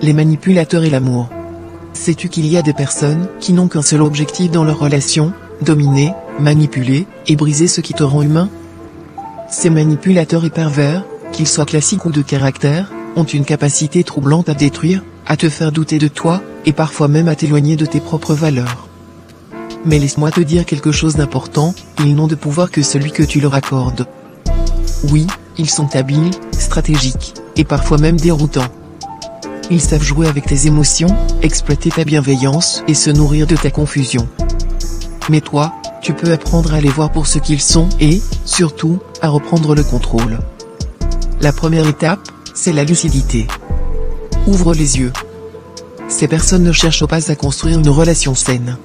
les manipulateurs et l'amour. Sais-tu qu'il y a des personnes qui n'ont qu'un seul objectif dans leur relation, dominer, manipuler, et briser ce qui te rend humain? Ces manipulateurs et pervers, qu'ils soient classiques ou de caractère, ont une capacité troublante à détruire, à te faire douter de toi, et parfois même à t'éloigner de tes propres valeurs. Mais laisse-moi te dire quelque chose d'important, ils n'ont de pouvoir que celui que tu leur accordes. Oui, ils sont habiles, stratégiques, et parfois même déroutants. Ils savent jouer avec tes émotions, exploiter ta bienveillance et se nourrir de ta confusion. Mais toi, tu peux apprendre à les voir pour ce qu'ils sont et, surtout, à reprendre le contrôle. La première étape, c'est la lucidité. Ouvre les yeux. Ces personnes ne cherchent pas à construire une relation saine.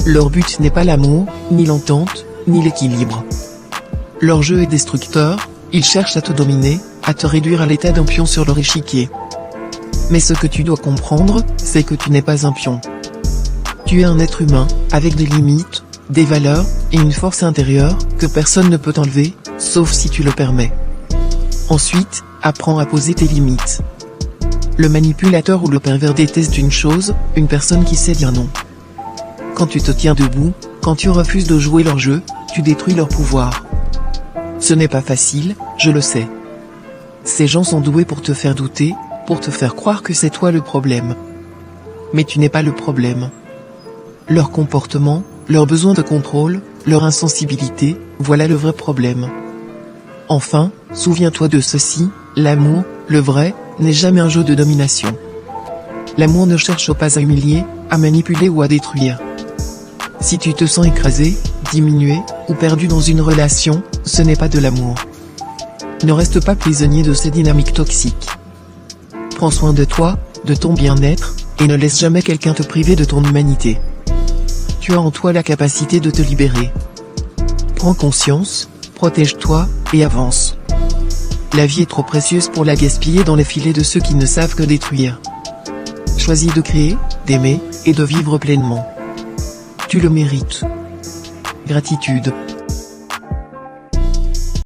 Leur but n'est pas l'amour, ni l'entente, ni l'équilibre. Leur jeu est destructeur, ils cherchent à te dominer, à te réduire à l'état d'un pion sur leur échiquier. Mais ce que tu dois comprendre, c'est que tu n'es pas un pion. Tu es un être humain, avec des limites, des valeurs, et une force intérieure, que personne ne peut enlever, sauf si tu le permets. Ensuite, apprends à poser tes limites. Le manipulateur ou le pervers déteste une chose, une personne qui sait dire non. Quand tu te tiens debout, quand tu refuses de jouer leur jeu, tu détruis leur pouvoir. Ce n'est pas facile, je le sais. Ces gens sont doués pour te faire douter, pour te faire croire que c'est toi le problème. Mais tu n'es pas le problème. Leur comportement, leur besoin de contrôle, leur insensibilité, voilà le vrai problème. Enfin, souviens-toi de ceci, l'amour, le vrai, n'est jamais un jeu de domination. L'amour ne cherche pas à humilier, à manipuler ou à détruire. Si tu te sens écrasé, diminué, ou perdu dans une relation, ce n'est pas de l'amour. Ne reste pas prisonnier de ces dynamiques toxiques. Prends soin de toi, de ton bien-être, et ne laisse jamais quelqu'un te priver de ton humanité. Tu as en toi la capacité de te libérer. Prends conscience, protège-toi, et avance. La vie est trop précieuse pour la gaspiller dans les filets de ceux qui ne savent que détruire. Choisis de créer, d'aimer, et de vivre pleinement. Tu le mérites. Gratitude.